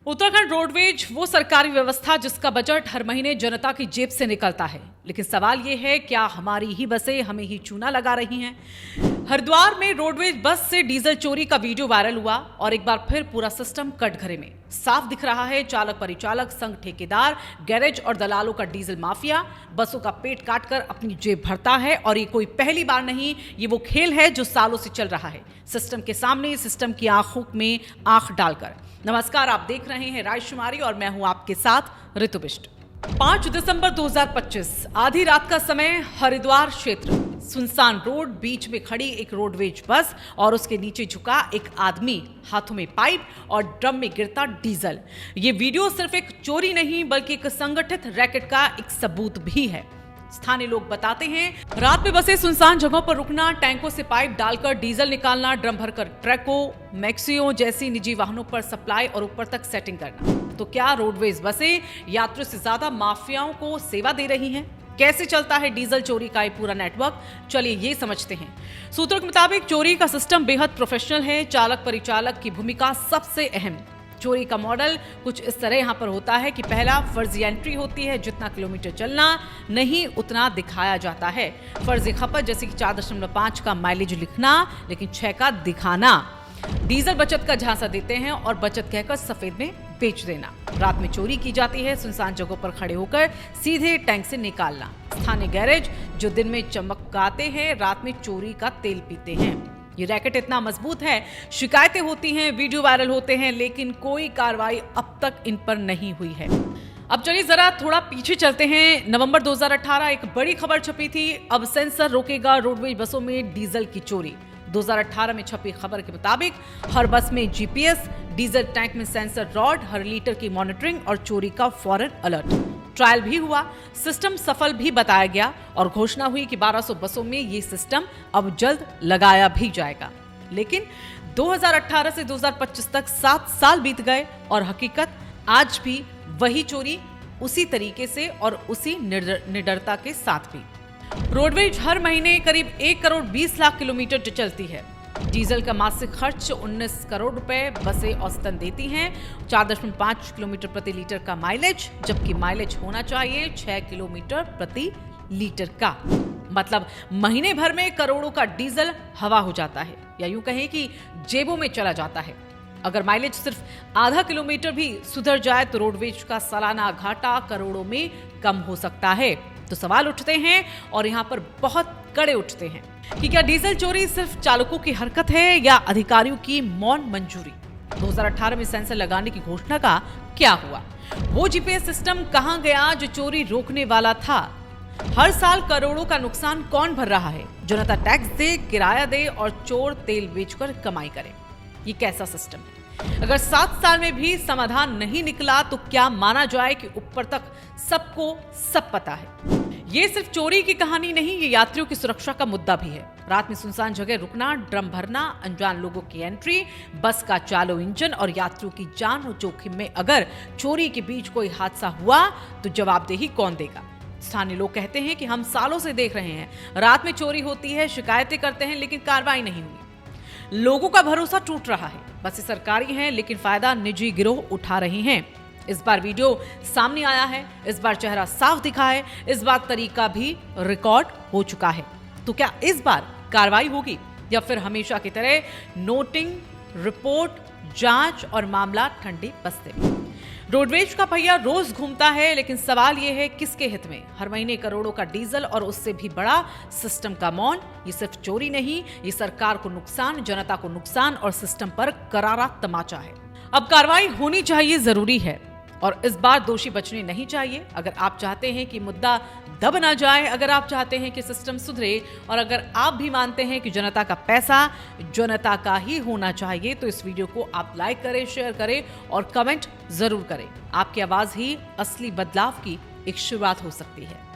Uttarakhand roadways वो सरकारी व्यवस्था जिसका बजट हर महीने जनता की जेब से निकलता है, लेकिन सवाल ये है क्या हमारी ही बसें हमें ही चूना लगा रही हैं। हरिद्वार में रोडवेज बस से डीजल चोरी का वीडियो वायरल हुआ और एक बार फिर पूरा सिस्टम कटघरे में साफ दिख रहा है। चालक परिचालक संघ, ठेकेदार, गैरेज और दलालों का डीजल माफिया बसों का पेट काटकर अपनी जेब भरता है। और ये कोई पहली बार नहीं, ये वो खेल है जो सालों से चल रहा है, सिस्टम के सामने, सिस्टम की आंखों में आंख डालकर। नमस्कार, आप देख रहे हैं राजकुमारी और मैं हूं आपके साथ ऋतु बिष्ट। 5 दिसंबर 2025 आधी रात का समय, हरिद्वार क्षेत्र, सुनसान रोड, बीच में खड़ी एक रोडवेज बस और उसके नीचे झुका एक आदमी, हाथों में पाइप और ड्रम में गिरता डीजल। ये वीडियो सिर्फ एक चोरी नहीं बल्कि एक संगठित रैकेट का एक सबूत भी है। स्थानीय लोग बताते हैं, रात में बसें सुनसान जगहों पर रुकना, टैंकों से पाइप डालकर डीजल निकालना, ड्रम भरकर ट्रकों, मैक्सियो जैसी निजी वाहनों पर सप्लाई और ऊपर तक सेटिंग करना। तो क्या रोडवेज बसें यात्रियों से ज्यादा माफियाओं को सेवा दे रही हैं? कैसे चलता है डीजल चोरी का ये पूरा नेटवर्क? चलिए ये समझते हैं। सूत्रों के मुताबिक चोरी का सिस्टम बेहद प्रोफेशनल है। चालक परिचालक की भूमिका सबसे अहम। चोरी का मॉडल कुछ इस तरह यहाँ पर होता है कि पहला फर्जी एंट्री होती है, जितना किलोमीटर चलना नहीं उतना दिखाया जाता है। फर्जी खपत जैसे कि 4.5 का माइलेज लिखना लेकिन 6 का दिखाना। डीजल बचत का झांसा देते हैं और बचत कहकर सफेद में बेच देना। रात में चोरी की जाती है, सुनसान जगहों पर खड़े होकर सीधे टैंक से निकालना। स्थानीय गैरेज जो दिन में चमकाते हैं, रात में चोरी का तेल पीते हैं। ये रैकेट इतना मजबूत है, शिकायतें होती हैं, वीडियो वायरल होते हैं, लेकिन कोई कार्रवाई अब तक इन पर नहीं हुई है। अब चलिए जरा थोड़ा पीछे चलते हैं। नवंबर 2018 एक बड़ी खबर छपी थी, अब सेंसर रोकेगा रोडवेज बसों में डीजल की चोरी। 2018 में छपी खबर के मुताबिक हर बस में जीपीएस, डीजल टैंक में सेंसर रॉड, हर लीटर की मॉनिटरिंग और चोरी का फौरन अलर्ट। ट्रायल भी हुआ, सिस्टम सफल भी बताया गया और घोषणा हुई कि 1200 बसों में ये सिस्टम अब जल्द लगाया भी जाएगा। लेकिन 2018 से 2025 तक 7 साल बीत गए और हकीकत आज भी वही चोरी, उसी तरीके से और उसी निडरता के साथ भी। रोडवेज हर महीने करीब 1 करोड़ 20 लाख किलोमीटर चलती है। डीजल का मासिक खर्च 19 करोड़ रुपए बसें औसतन देती हैं। 4.5 किलोमीटर प्रति लीटर का माइलेज, जबकि माइलेज होना चाहिए 6 किलोमीटर प्रति लीटर का। मतलब महीने भर में करोड़ों का डीजल हवा हो जाता है, या यूं कहें कि जेबों में चला जाता है। अगर माइलेज सिर्फ आधा किलोमीटर भी सुधर जाए तो रोडवेज का सालाना घाटा करोड़ों में कम हो सकता है। तो सवाल उठते हैं और यहाँ पर बहुत कड़े उठते हैं कि क्या डीजल चोरी सिर्फ चालकों की हरकत है या अधिकारियों की मौन मंजूरी? 2018 में सेंसर लगाने की घोषणा का क्या हुआ? वो जीपीएस सिस्टम कहां गया जो चोरी रोकने वाला था? हर साल करोड़ों का नुकसान कौन भर रहा है? जनता टैक्स दे, किराया दे और चोर तेल बेचकर कमाई करे। ये कैसा सिस्टम है? अगर 7 साल में भी समाधान नहीं निकला तो क्या माना जाए कि ऊपर तक सबको सब पता है? ये सिर्फ चोरी की कहानी नहीं, ये यात्रियों की सुरक्षा का मुद्दा भी है। रात में सुनसान जगह रुकना, ड्रम भरना, अनजान लोगों की एंट्री, बस का चालू इंजन और यात्रियों की जान और जोखिम में अगर चोरी के बीच कोई हादसा हुआ तो जवाबदेही कौन देगा? स्थानीय लोग कहते हैं कि हम सालों से देख रहे हैं, रात में चोरी होती है, शिकायतें करते हैं, लेकिन कार्रवाई नहीं हुई। लोगों का भरोसा टूट रहा है। बसें सरकारी हैं लेकिन फायदा निजी गिरोह उठा रहे हैं। इस बार वीडियो सामने आया है, इस बार चेहरा साफ दिखा है, इस बार तरीका भी रिकॉर्ड हो चुका है। तो क्या इस बार कार्रवाई होगी या फिर हमेशा की तरह नोटिंग, रिपोर्ट, जांच और मामला ठंडे बस्ते में? रोडवेज का पहिया रोज घूमता है, लेकिन सवाल यह है किसके हित में? हर महीने करोड़ों का डीजल और उससे भी बड़ा सिस्टम का मौन। ये सिर्फ चोरी नहीं, ये सरकार को नुकसान, जनता को नुकसान और सिस्टम पर करारा तमाचा है। अब कार्रवाई होनी चाहिए, जरूरी है, और इस बार दोषी बचने नहीं चाहिए। अगर आप चाहते हैं कि मुद्दा दब ना जाए, अगर आप चाहते हैं कि सिस्टम सुधरे और अगर आप भी मानते हैं कि जनता का पैसा जनता का ही होना चाहिए, तो इस वीडियो को आप लाइक करें, शेयर करें और कमेंट जरूर करें। आपकी आवाज ही असली बदलाव की एक शुरुआत हो सकती है।